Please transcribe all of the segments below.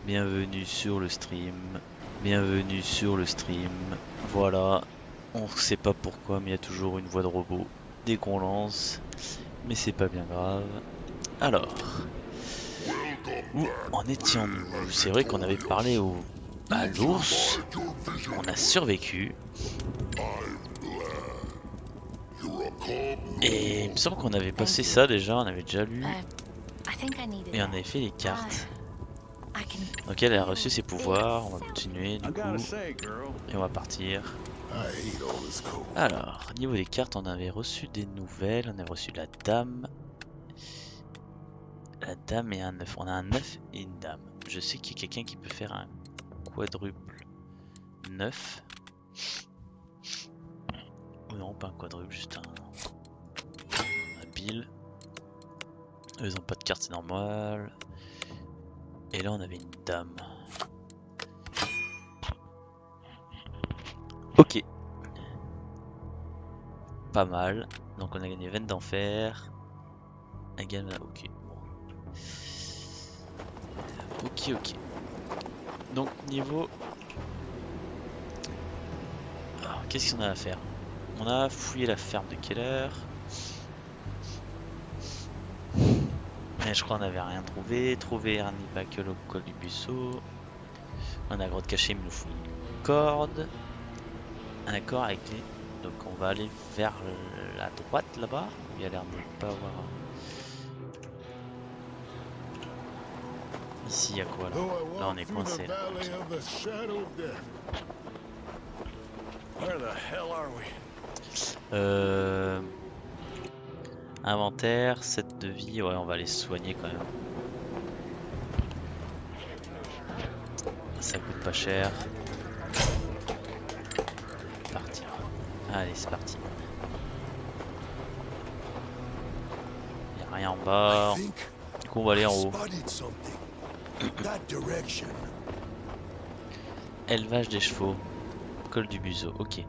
Bienvenue sur le stream. Bienvenue sur le stream. Voilà. On sait pas pourquoi, mais il y a toujours une voix de robot dès qu'on lance. Mais c'est pas bien grave. Alors. Où en étions-nous? C'est vrai qu'on avait parlé à l'ours. On a survécu. Et il me semble qu'on avait passé ça déjà, on avait déjà lu. Et on avait fait les cartes. Donc elle a reçu ses pouvoirs, on va continuer du coup. Et on va partir. Alors, niveau des cartes, on avait reçu des nouvelles, on avait reçu la dame. La dame et un 9. On a un 9 et une dame. Je sais qu'il y a quelqu'un qui peut faire un quadruple 9. Ou non, pas un quadruple, juste un Bill. Eux, ils ont pas de carte, c'est normal. Et là, on avait une dame. Ok. Pas mal. Donc, on a gagné 20 d'enfer. Également, ok. Ok, ok. Donc, niveau. Alors, qu'est-ce qu'on a à faire? On a fouillé la ferme de Keller. Mais je crois qu'on n'avait rien trouvé. Trouvé Ernie Backel au col du buisseau. On a grotte cachée, il nous faut une corde. Un accord avec les. Donc on va aller vers la droite là-bas. Il y a l'air de pas avoir. Ici il y a quoi là? Là on est coincé. Là. Inventaire, 7 de vie, ouais on va les soigner quand même. Ça coûte pas cher. Partir. Allez c'est parti. Il n'y a rien en bas. Du coup on va aller en haut. Élevage des chevaux. Col du Buseau, ok.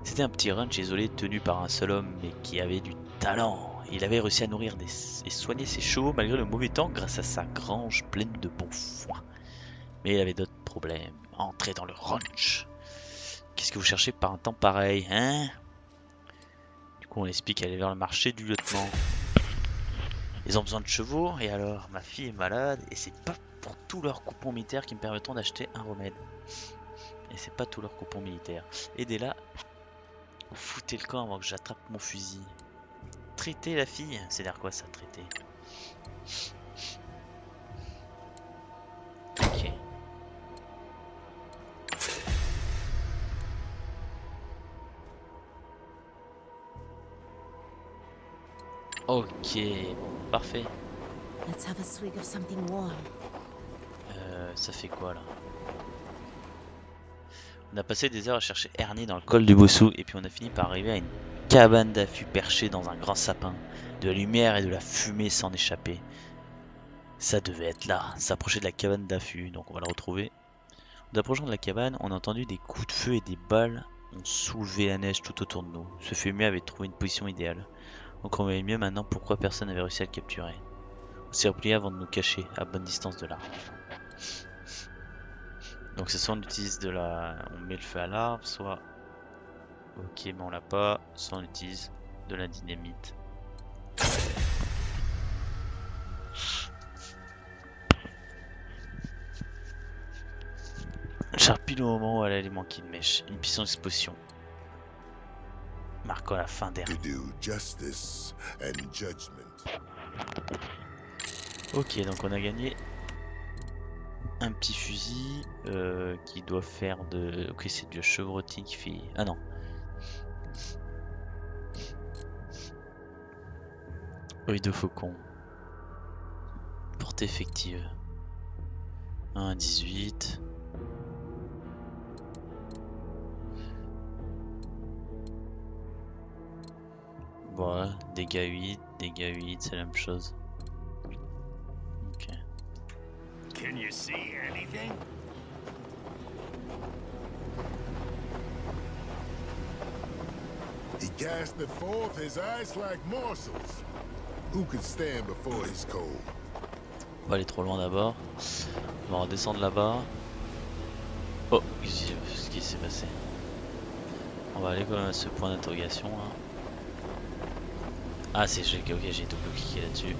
C'était un petit ranch isolé tenu par un seul homme mais qui avait du talent. Il avait réussi à nourrir et soigner ses chevaux malgré le mauvais temps grâce à sa grange pleine de bon foin. Mais il avait d'autres problèmes. Entrez dans le ranch. Qu'est-ce que vous cherchez par un temps pareil, hein? Du coup on explique aller vers le marché du lieutenant. Ils ont besoin de chevaux et alors ma fille est malade et c'est pas pour tous leurs coupons militaires qui me permettront d'acheter un remède. Et c'est pas tous leurs coupons militaires. Aidez-la. Vous foutez le camp avant que j'attrape mon fusil. Traiter la fille? C'est dire quoi ça, traiter? Ok. Ok, bon, parfait. Ça fait quoi là? On a passé des heures à chercher Ernie dans le col du Bossou et puis on a fini par arriver à une cabane d'affût perchée dans un grand sapin. De la lumière et de la fumée s'en échappaient. Ça devait être là, s'approcher de la cabane d'affût, donc on va la retrouver. En approchant de la cabane, on a entendu des coups de feu et des balles ont soulevé la neige tout autour de nous. Ce fumier avait trouvé une position idéale. On comprenait mieux maintenant pourquoi personne n'avait réussi à le capturer. On s'est replié avant de nous cacher à bonne distance de l'arbre. Donc c'est soit on utilise on met le feu à l'arbre, soit ok mais on l'a pas, soit on utilise de la dynamite. J'arrive pile au moment où elle allait manquer de mèche. Une puissante explosion marquant la fin d'Ernie. Ok, donc on a gagné un petit fusil qui doit faire de. Ok, c'est du chevrotis qui fait. Ah non. Œil de faucon. Portée effective. 1,18. Voilà, dégâts 8, c'est la même chose. Ok. Can you see anything? He casteth forth his eyes like morsels. Who could stand before his cold? On va aller trop loin d'abord. On va redescendre là-bas. Oh, qu'est-ce qui s'est passé? On va aller quand même à ce point d'interrogation là. Ah c'est ok, j'ai double-cliqué là-dessus.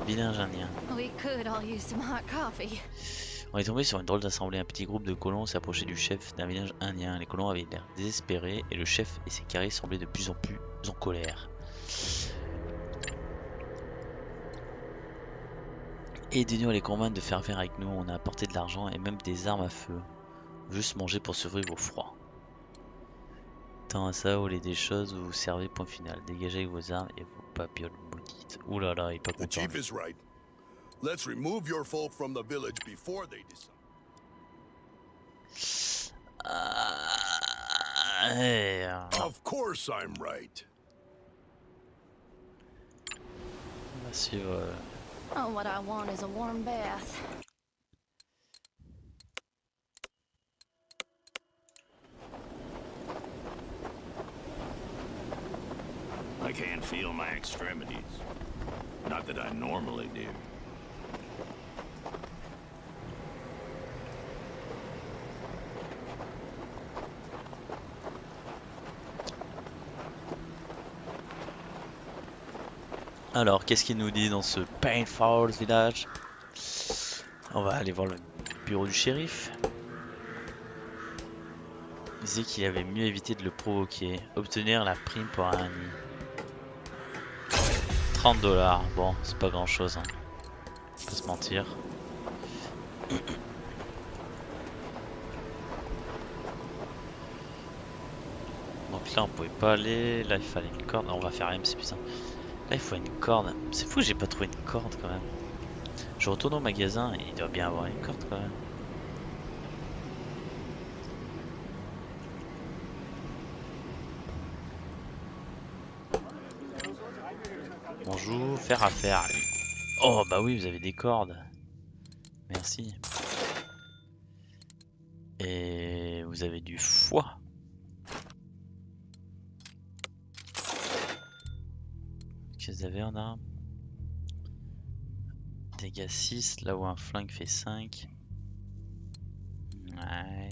Village indien. We could all use some hot coffee. On est tombé sur une drôle d'assemblée. Un petit groupe de colons s'approchait du chef d'un village indien. Les colons avaient l'air désespérés et le chef et ses carrés semblaient de plus en plus en colère. Aidez-nous à les convaincre de faire affaire avec nous. On a apporté de l'argent et même des armes à feu. Juste manger pour survivre au froid. Tant à ça, au lieu des choses, vous vous servez, point final. Dégagez avec vos armes et vos papioles maudites. Ouh là là, il est pas The content. chief is right. Let's remove your folk from the village before they decide. Of course I'm right. On va suivre. Oh, what I want is a warm bath. I can't feel my extremities. Not that I normally do. Alors, qu'est-ce qu'il nous dit dans ce Painful Village? On va aller voir le bureau du shérif. Il disait qu'il avait mieux évité de le provoquer. Obtenir la prime pour un nid. 30 $. Bon, c'est pas grand chose, hein. Faut pas se mentir. Donc là, on pouvait pas aller. Là, il fallait une corde. On va faire MC, putain. Là il faut une corde. C'est fou, j'ai pas trouvé une corde quand même. Je retourne au magasin et il doit bien avoir une corde quand même. Bonjour, faire affaire. Oh bah oui, vous avez des cordes. Merci. Et vous avez du foie. Qu'est-ce que vous avez en arme? Dégâts 6, là où un flingue fait 5. Ouais.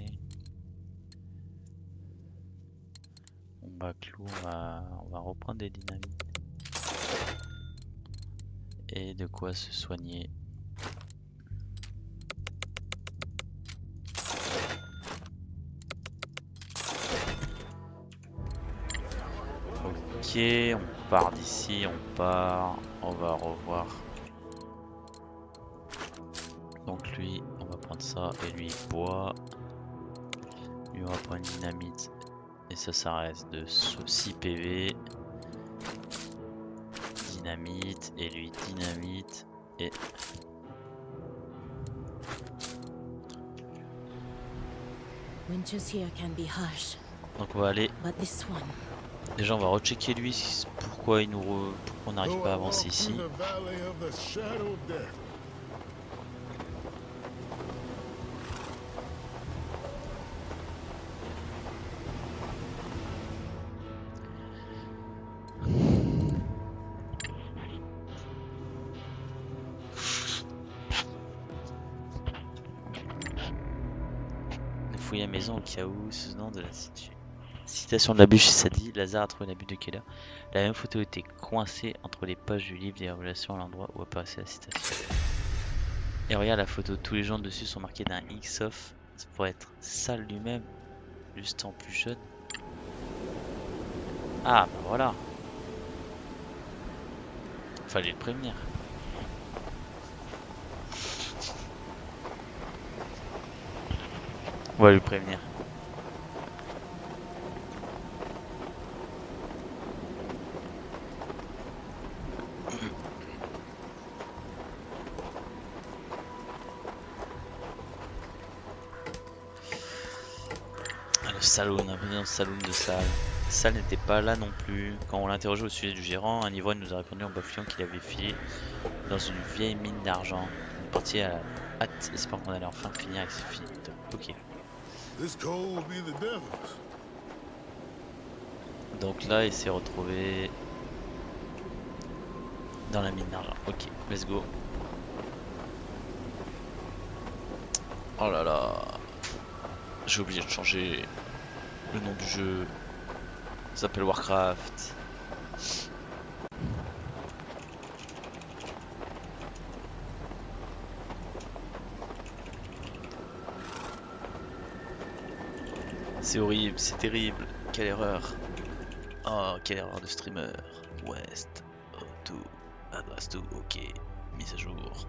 Bon bah clou, on va reprendre des dynamites. Et de quoi se soigner. Ok, on part d'ici, on part, on va revoir. Donc lui, on va prendre ça et lui il boit. Lui on va prendre une dynamite et ça reste de 6 PV. Dynamite et lui dynamite et... Winters here can be harsh, Donc on va aller... but this one. Déjà on va rechecker lui pourquoi pourquoi on n'arrive Though pas à I walk avancer ici. through the valley of the shadow of death, Fouiller la maison au cas où, ce nom de la citation de la bûche, ça dit Lazare a trouvé la butte de Keller. La même photo était coincée entre les pages du livre des révélations à l'endroit où apparaissait la citation. Et regarde la photo, tous les gens dessus sont marqués d'un X off. Ça pourrait être Sal lui-même, juste en plus jeune. Ah bah voilà. Fallait le prévenir. On va lui prévenir. Le salaud, on a venu dans le saloon de Sal. Sal n'était pas là non plus. Quand on l'a interrogé au sujet du gérant, un ivrogne nous a répondu en bafouillant qu'il avait filé dans une vieille mine d'argent. On est parti à la hâte, espérant qu'on allait enfin finir avec ces filles. Ok. this coal will be the devil's. Donc là, il s'est retrouvé dans la mine d'argent. Ok, let's go. Oh là là. J'ai oublié de changer le nom du jeu. Ça s'appelle Warcraft. C'est horrible, c'est terrible. Quelle erreur. Oh, quelle erreur de streamer. West, tout, adresse tout, ok. Mise à jour.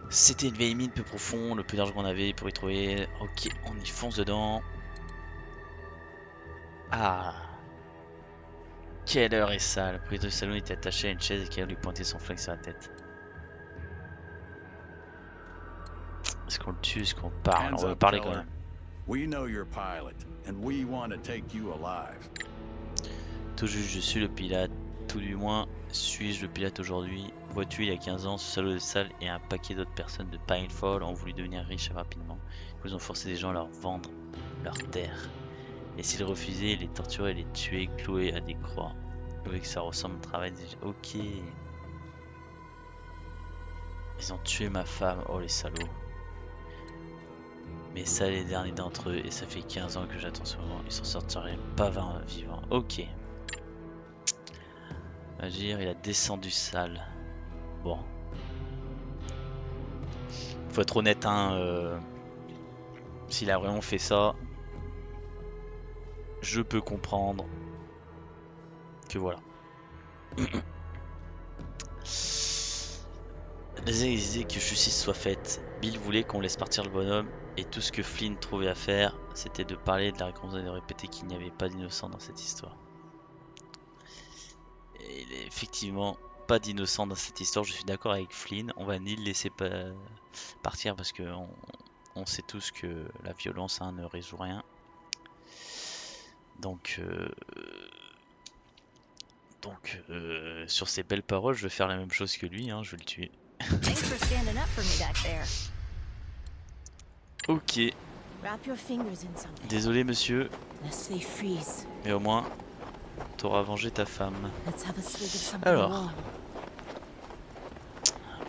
C'était une vieille mine peu profond, le peu d'argent qu'on avait pour y trouver. Ok, on y fonce dedans. Ah. Quelle heure est sale. Le propriétaire du salon était attaché à une chaise et qui lui pointait son flingue sur la tête. Est-ce qu'on le tue? Est-ce qu'on parle? On va parler quand même. We know you're pilot, and we want to take you alive. Tout juste, je suis le pilote. Tout du moins, suis-je le pilote aujourd'hui? Vois-tu, il y a 15 ans, ce salaud de salle et un paquet d'autres personnes de Pinefall ont voulu devenir riches rapidement. Ils ont forcé des gens à leur vendre leurs terres. Et s'ils refusaient, ils les torturaient, les tuaient, clouaient à des croix. Vous voyez que ça ressemble au travail des... Ok. Ils ont tué ma femme. Oh les salauds. Mais ça, les derniers d'entre eux, et ça fait 15 ans que j'attends ce moment, ils s'en sortiraient pas vivants. Ok. Agir, il a descendu sale. Bon. Faut être honnête, hein. S'il a vraiment fait ça, je peux comprendre que voilà. Les exigeaient que justice soit faite. Bill voulait qu'on laisse partir le bonhomme et tout ce que Flynn trouvait à faire, c'était de parler de la récompense et de répéter qu'il n'y avait pas d'innocent dans cette histoire. Et il est effectivement pas d'innocent dans cette histoire, je suis d'accord avec Flynn. On va ni le laisser partir parce que on sait tous que la violence ne résout rien. Donc sur ces belles paroles, je vais faire la même chose que lui, je vais le tuer. Thanks for standing up for me back there. Ok, Wrap your fingers in something. désolé monsieur, Lest they freeze. mais au moins t'auras vengé ta femme. Let's have a swig of something Alors. warm.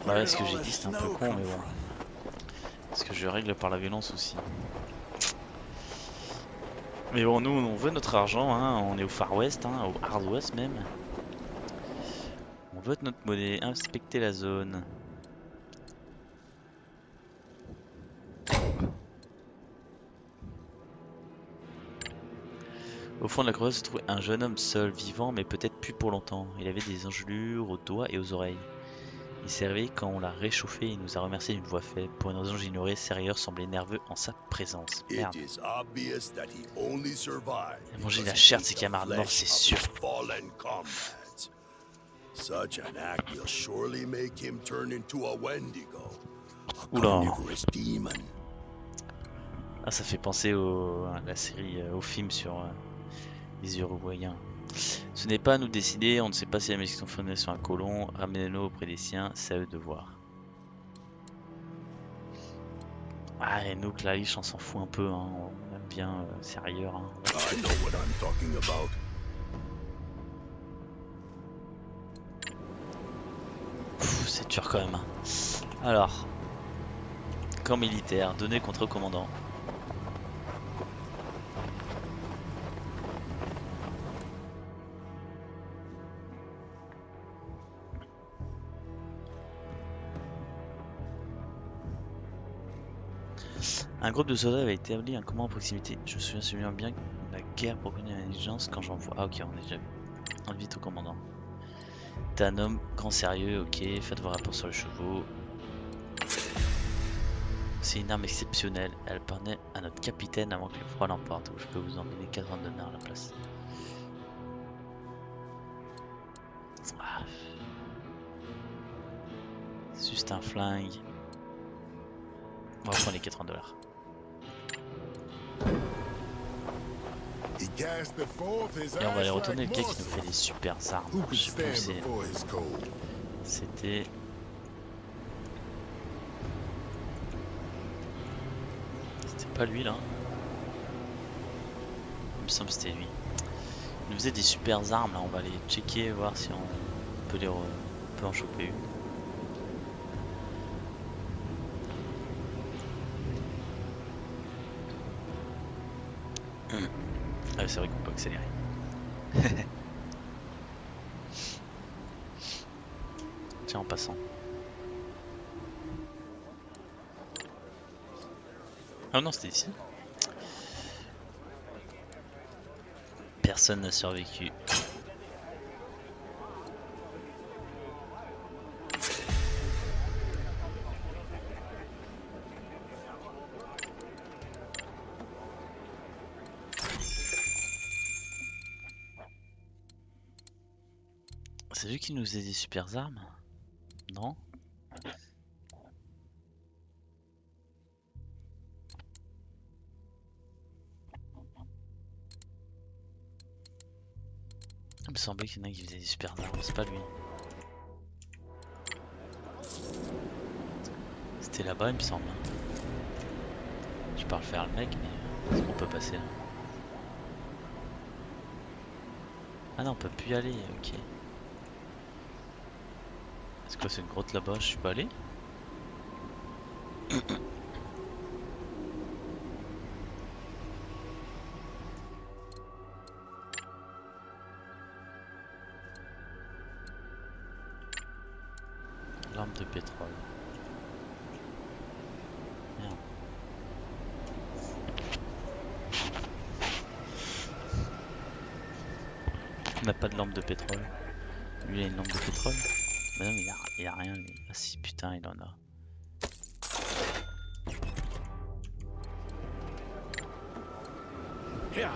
Ouais, ce que j'ai dit c'est un peu con, mais bon. Parce que je règle par la violence aussi. Mais bon, nous on veut notre argent, on est au Far West, au Hard West même. On veut notre monnaie, inspecter la zone. Au fond de la crevasse se trouvait un jeune homme seul, vivant, mais peut-être plus pour longtemps. Il avait des engelures aux doigts et aux oreilles. Il servait quand on l'a réchauffé et il nous a remercié d'une voix faible. Pour une raison que j'ignorais, Serrier semblait nerveux en sa présence. Merde. It is obvious that he only survived Il a mangé because la he chair de ate ses the camarades morts, flesh c'est of sûr. his fallen comrades. Such an act will surely make him turn into a Wendigo, a Oula. carnivorous demon. Ah, ça fait penser à la série, au film sur les Uruguayens. Ce n'est pas à nous décider, on ne sait pas si la malédiction fonctionne sur un colon. Ramenez-le auprès des siens, c'est à eux de voir. Ah, et nous, Clarice, on s'en fout un peu, on aime bien Serrier. I know what I'm talking about. C'est dur quand même. Alors, camp militaire, donné contre commandant. Un groupe de soldats avait établi un command à proximité. Je me souviens bien de la guerre pour connaître l'intelligence quand j'en vois. Ah ok, on est déjà vu. Invite au commandant. T'es un homme grand sérieux, ok, faites vos rapports sur les chevaux. C'est une arme exceptionnelle, elle permet à notre capitaine avant que le froid l'emporte. Je peux vous emmener 80 $ à la place. Ah. C'est juste un flingue. On va prendre les 80 $. He cast it forth, his Et on va aller eyes retourner le like gars qui nous fait monsters. des super armes. Who Je could sais plus où stand c'est. before his cold? C'était... C'était pas lui là. Il me semble que c'était lui. Il nous faisait des super armes là, on va aller checker, voir si on peut en choper une. Ah, c'est vrai qu'on peut accélérer. Tiens, en passant. Ah non, c'était ici. Personne n'a survécu. C'est lui qui nous faisait des super armes? Non? Il me semblait qu'il y en a qui faisaient des super armes, c'est pas lui. C'était là-bas, il me semble. Je parle faire le mec, mais est-ce qu'on peut passer là? Ah non, on peut plus y aller, ok. C'est quoi, c'est une grotte là-bas? Je suis pas allé? Lampe de pétrole. Merde. On n'a pas de lampe de pétrole. Lui il a une lampe de pétrole. Mais non, mais il a rien lui. Ah si, putain, il en a. Yeah.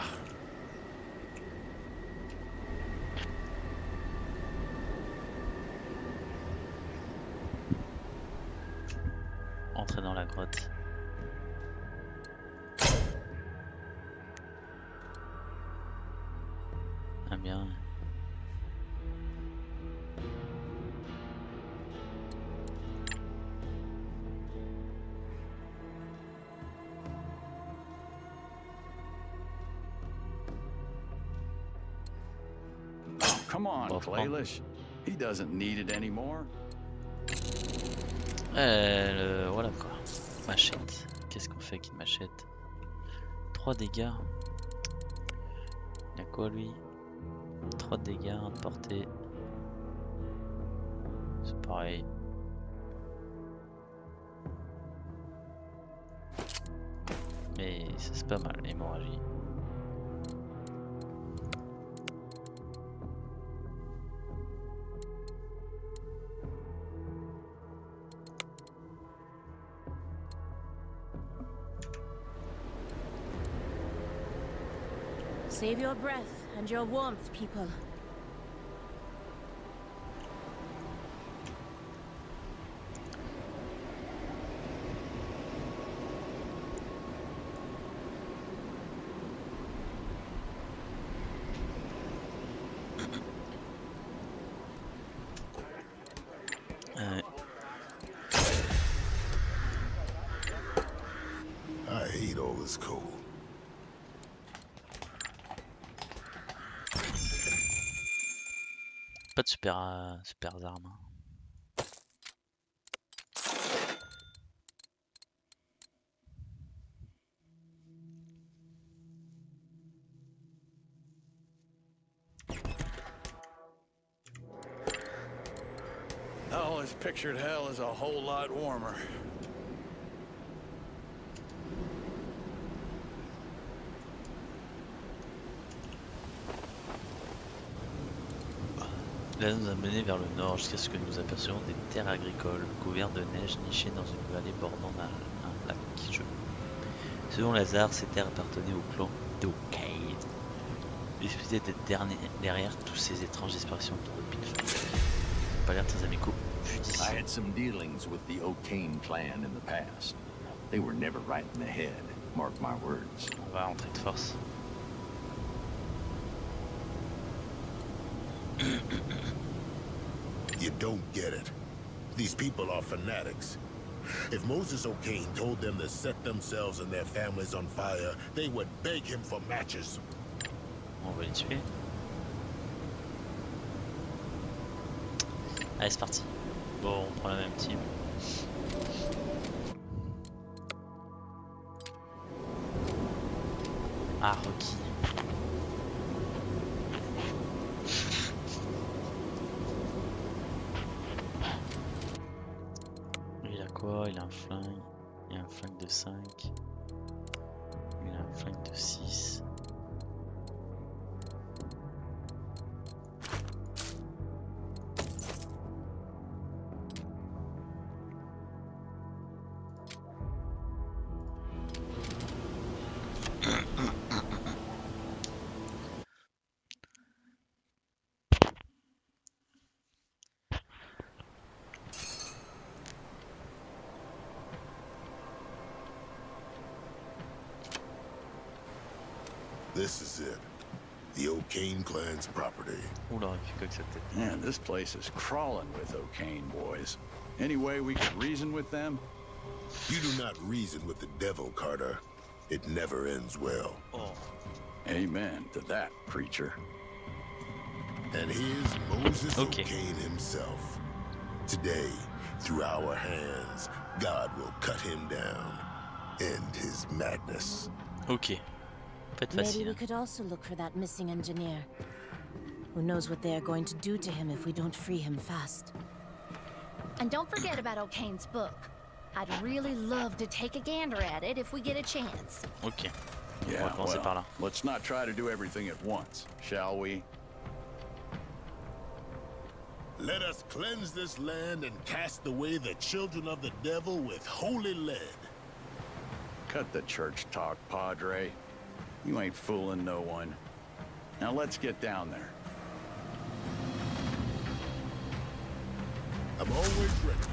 Entrer dans la grotte. Ah bien. Come on, Well, Claylish. He doesn't need it anymore. Voilà quoi. Machette. Qu'est-ce qu'on fait avec une machette? 3 dégâts. Il a quoi lui? 3 dégâts, 1 de portée. C'est pareil. Mais ça c'est pas mal, l'hémorragie. Save your breath and your warmth, people. I hate all this cold. Pas de super armes. Oh, this pictured hell is a whole lot warmer. Là nous a mené vers le nord jusqu'à ce que nous apercevions des terres agricoles couvertes de neige nichées dans une vallée bordant un lac. Selon Lazare, ces terres appartenaient au clan d'O'Kane. Il suffisait d'être derrière tous ces étranges disparitions de Pilfer. Pas l'air très amicaux, judicieux. I had some dealings with the O'Kane clan in the past. They were never right in the head, mark my words. On va rentrer de force. You don't get it. These people are fanatics. If Moses O'Kane told them to set themselves and their families on fire, they would beg him for matches. On va les tuer. Allez, c'est parti. Bon, on prend la même team. Ah, Rocky. Il a quoi? Il a un flingue. Il a un flingue de 5. Il a un flingue de 6. This is it. The O'Kane clan's property. Oula, il fait quoi avec sa tête? Man, this place is crawling with O'Kane boys. Any way we could reason with them? You do not reason with the devil, Carter. It never ends well. Oh. Amen to that, preacher. And here's Moses Okay. O'Kane himself. Today, through our hands, God will cut him down. End his madness. Ok. Pas de Maybe facile. we could also look for that missing engineer. Who knows what they are going to do to him if we don't free him fast. And don't forget about O'Kane's book. I'd really love to take a gander at it if we get a chance. Ok. Yeah, On va commencer par là. let's not try to do everything at once, shall we? Let us cleanse this land and cast away the children of the devil with holy lead. Cut the church talk, Padre. You ain't fooling no one. Now let's get down there. I'm always ready.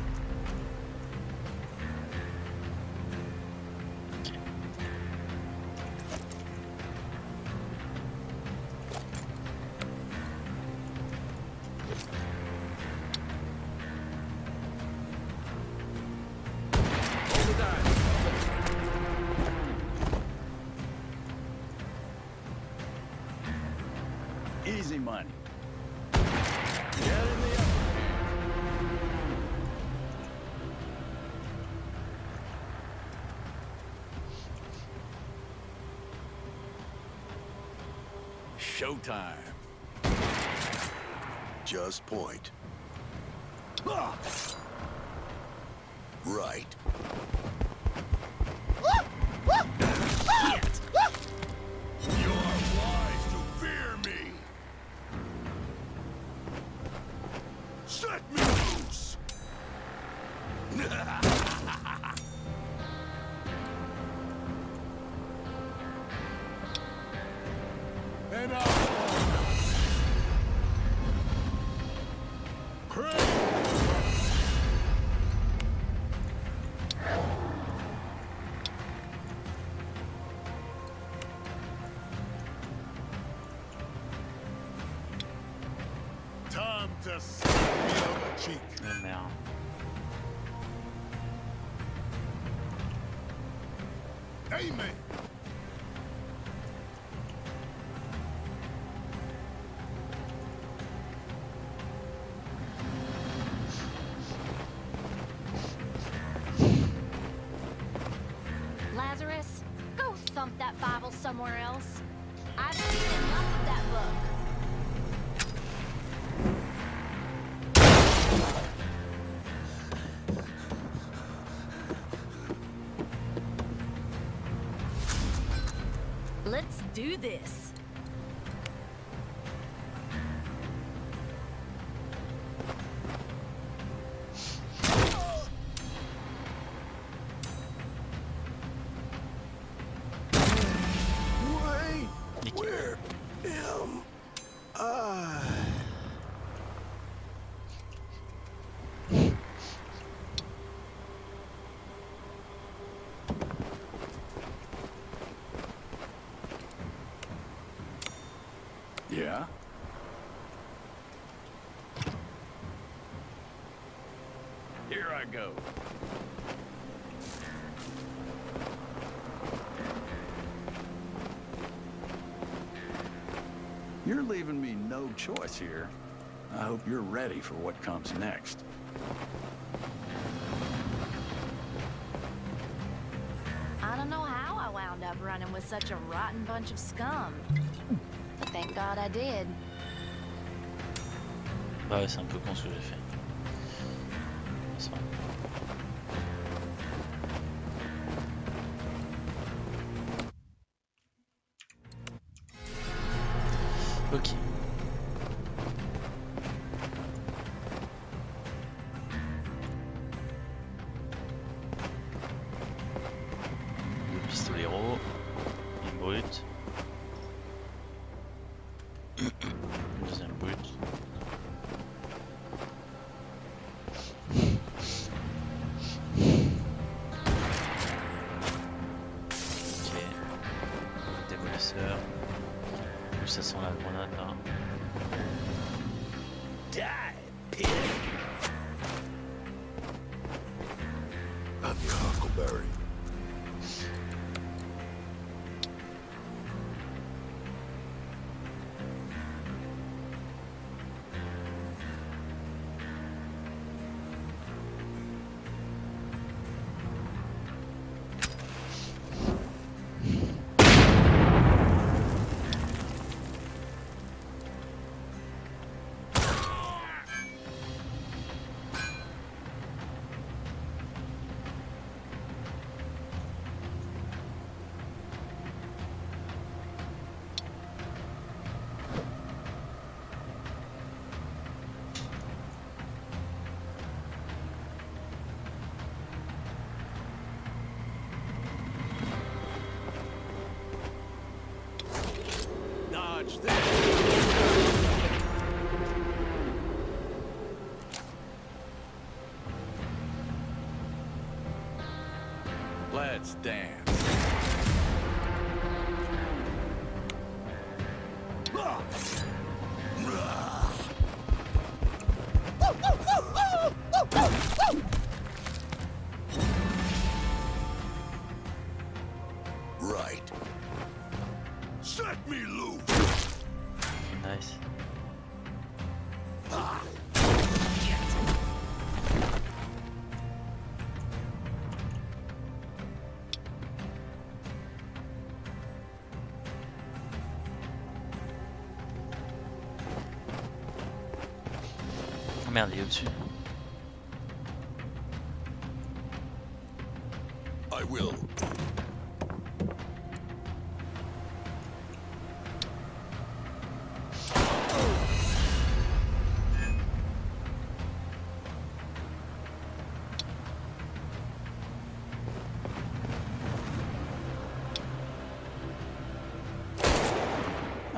Easy money. Get in the upper hand. Showtime. Just point. Right. You are wise to fear me. Set me loose. And Time to slap the other cheek. Oh merde. Amen. Lazarus, go thump that Bible somewhere else. I've seen enough of that book. Let's do this. wait, Nickel. where am I? Yeah? Here I go. You're leaving me no choice here. I hope you're ready for what comes next. I don't know how I wound up up running with such a rotten bunch of scum. But thank God I did. Bah ouais, c'est un peu con ce que j'ai fait. C'est vrai. Ok. Deux pistoleros, une brute, une deuxième brute. Ok. Démolisseur. Plus ça sent la grenade là. Die, pig! I'm your Huckleberry. Dodge this! Let's dance. Right. Set me loose! Nice. Oh merde, il est au-dessus. I will.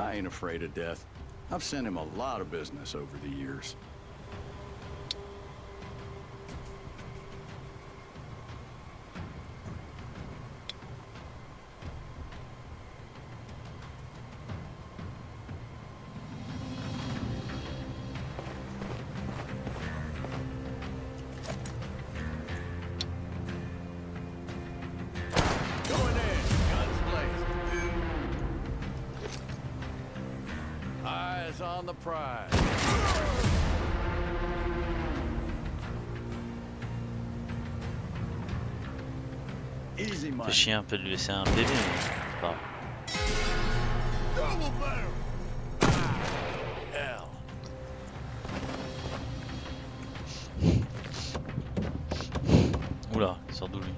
I ain't afraid of death. I've sent him a lot of business over the years. Going in, guns blazing. Eyes on the prize. Easy Fait money. chier un peu de lui laisser un bébé, mais pas grave. Double barrel. Hell. Oula, il sort d'où lui?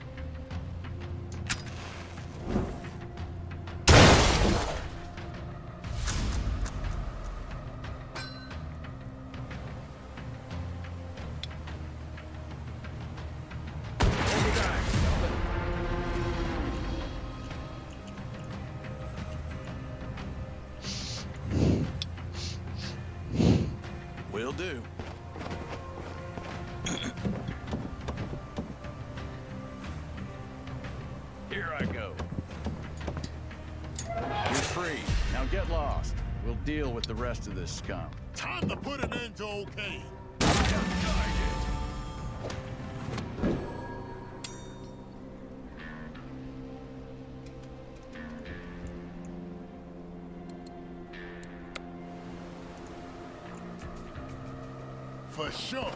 Will do. Here I go. You're free. Now get lost. We'll deal with the rest of this scum. Time to put an end to O'Kane. For sure.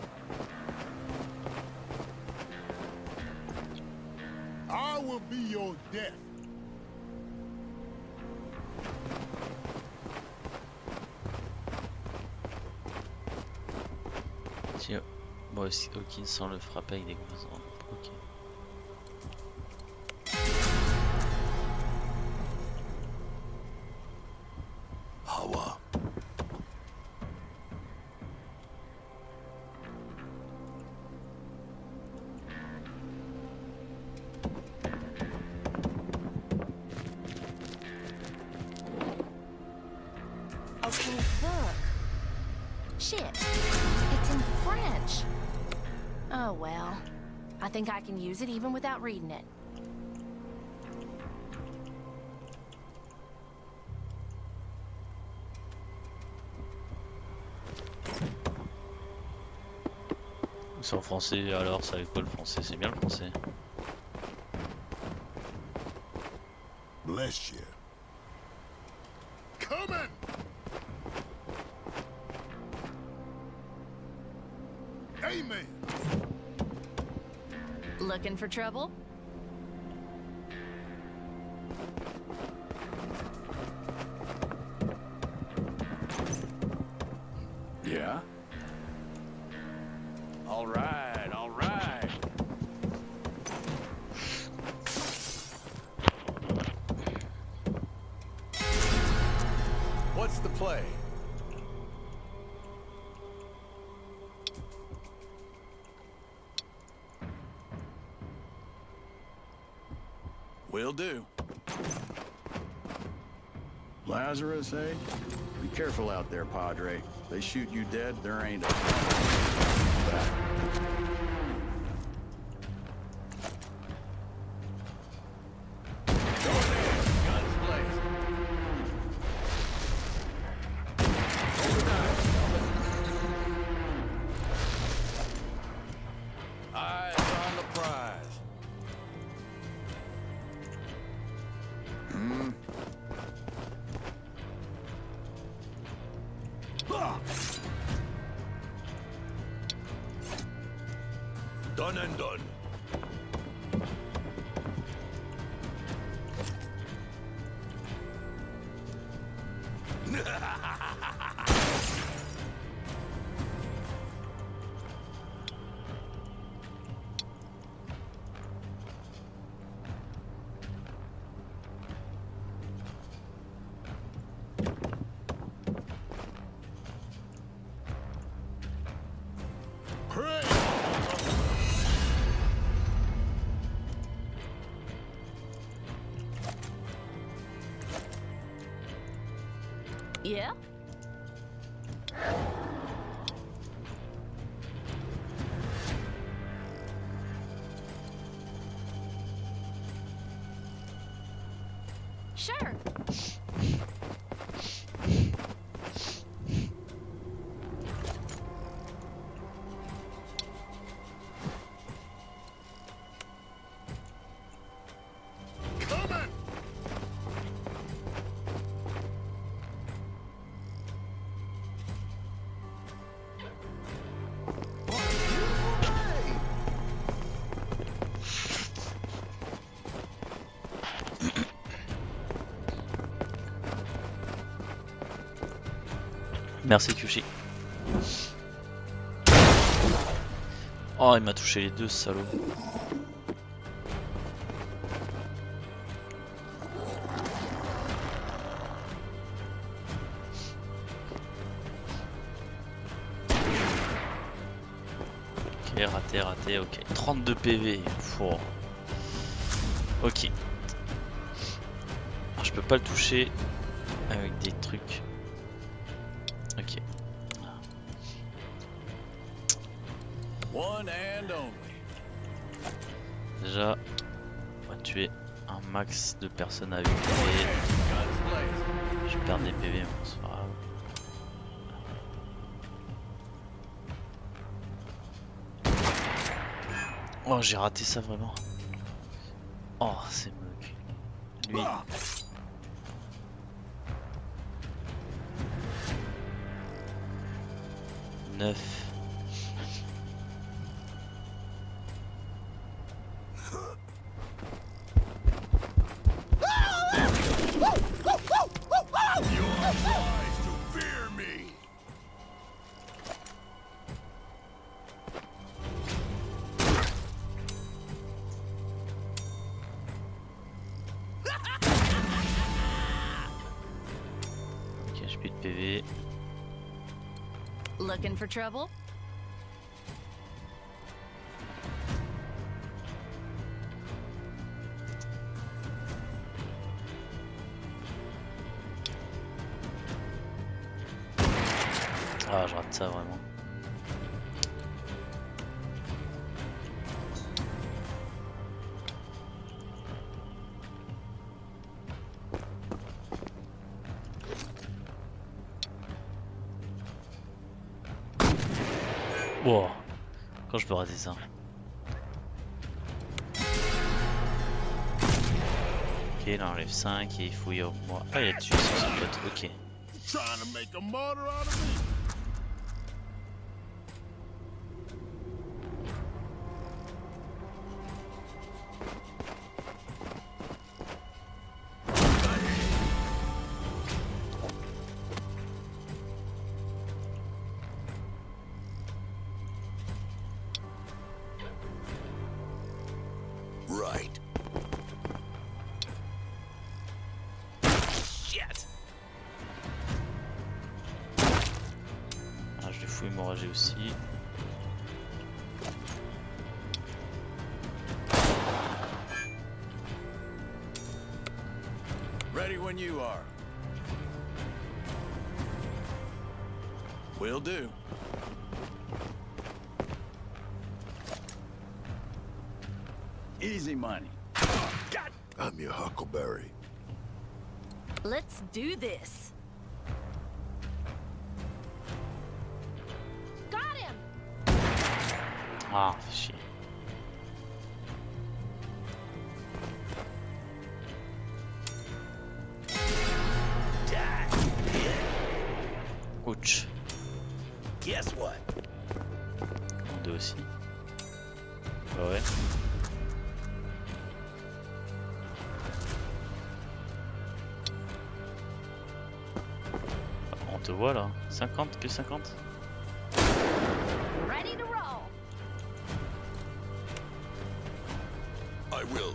I will be your death. Si moi aussi, Hawkins sans le frapper avec des grosses armes. Ok. Hawa. O'Kane's book. Shit. It's in French. Oh well. I think I can use it even without reading it. C'est en français, alors ça avec quoi le français? C'est bien le français. Bless you. Coming! Amen! Looking for trouble? Yeah? All right, all right. What's the play? Will do. Lazarus, eh? Be careful out there, Padre. They shoot you dead, there ain't a... back. Going in, guns blazing. Eyes on the prize. Done and done. Pray! Yeah? Sure. Coming! Merci Kyushi. Oh, il m'a touché les deux, ce salaud. Ok, raté, ok. 32 PV. Fouah. Ok. Alors, je peux pas le toucher avec des trucs. Ok. One and only. Déjà, on va tuer un max de personnes avec PV. Guns blazing. Je perds des PV, mais c'est pas grave. Oh, j'ai raté ça vraiment. Oh, c'est moche. Lui. Neuf. PV. Looking for trouble? Ah, je rate ça vraiment. Wow. Quand je peux rater ça. Ok, il enlève 5 et il fouille au moins. Ah, il a tué son pote, ok. Trying to make a martyr out of me? Right. Ah, je lui fouille hémorragie aussi. Ready when you are. Will do. Easy money. I'm your Huckleberry. Let's do this. Got him! Ah, fais chier. Ouch. Guess what? En deux aussi. Bah ouais. On te voit là. 50 que 50. Ready to roll. I will.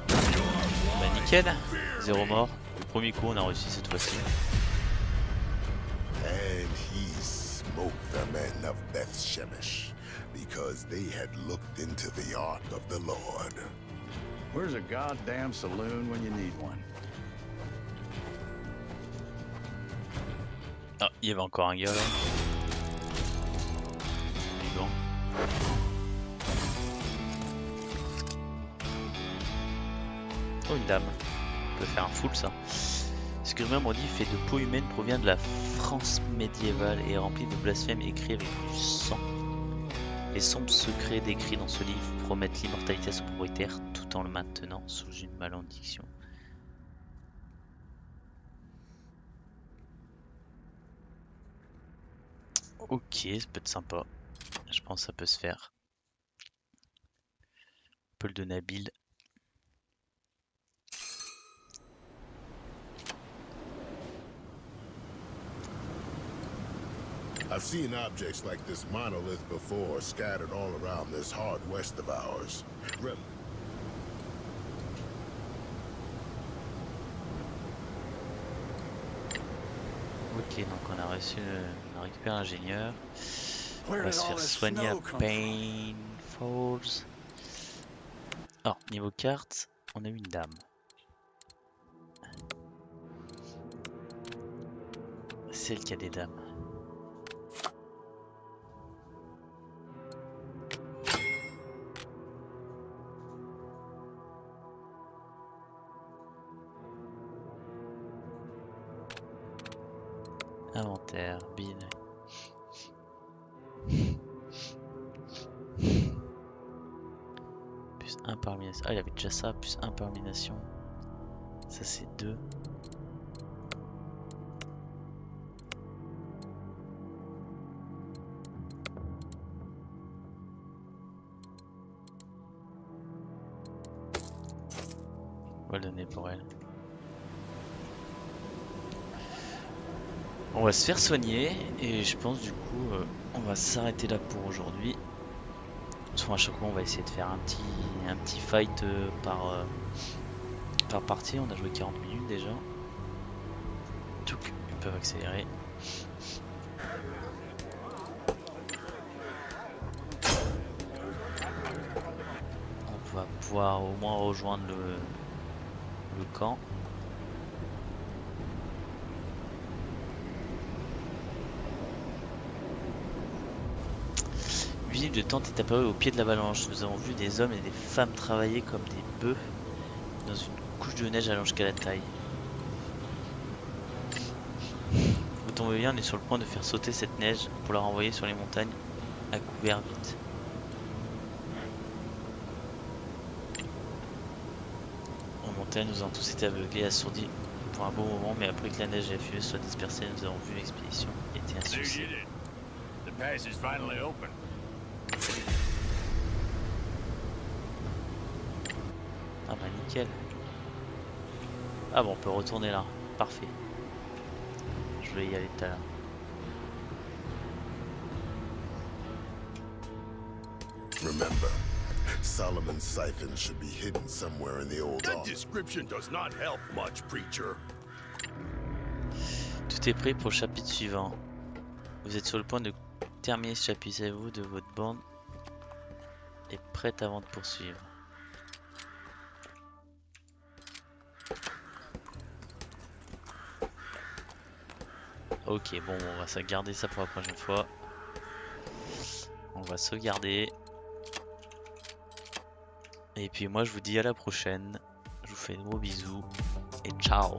Bah nickel. 0 mort. Le premier coup on a réussi cette fois-ci. And he smote the men of Beth Shemesh because they had looked into the ark of the Lord. Where's a goddamn saloon when you need one? Ah, il y avait encore un gars là. Vivant. Oh, une dame. On peut faire un full ça. Ce que je dit fait de peau humaine provient de la France médiévale et est rempli de blasphèmes écrits avec du sang. Les sombres secrets décrits dans ce livre promettent l'immortalité à son propriétaire tout en le maintenant sous une malédiction. Ok, ça peut être sympa. Je pense que ça peut se faire. Paul de Nabil. I've seen objects like this monolith before scattered all around this hard west of ours. Ok, donc on a reçu, on a récupéré l'ingénieur. On Where va did se all faire this soigner à snow come from? Pain Falls. Alors, niveau carte, on a eu une dame. Celle qui a des dames. Inventaire, bin. Plus 1 par mination. Ah, il avait déjà ça, plus 1 par mination. Ça, c'est 2. On va le donner pour elle. On va se faire soigner et je pense du coup on va s'arrêter là pour aujourd'hui. Soit à chaque fois on va essayer de faire un petit fight par partie. On a joué 40 minutes déjà. surtout qu'ils peuvent accélérer. On va pouvoir au moins rejoindre le camp. Une ville de tente est apparue au pied de l'avalanche. Nous avons vu des hommes et des femmes travailler comme des bœufs dans une couche de neige allant jusqu'à la taille. Vous tombez bien, on est sur le point de faire sauter cette neige pour la renvoyer sur les montagnes à couvert vite. En montagne, nous avons tous été aveuglés, assourdis pour un bon moment, mais après que la neige et la fumée soient dispersées, nous avons vu l'expédition était un They succès. did it. The pass is finally open. Ah bah nickel. Ah bon, on peut retourner là. Parfait. Je vais y aller tout à l'heure. Remember, Solomon's siphon should be hidden somewhere in the old That office. description does not help much, preacher. Tout est prêt pour le chapitre suivant. Vous êtes sur le point de terminer ce chapitre. Savez-vous de votre bande est prête avant de poursuivre. Ok, bon, on va sauvegarder ça pour la prochaine fois. On va sauvegarder. Et puis moi je vous dis à la prochaine. Je vous fais de gros bisous et ciao.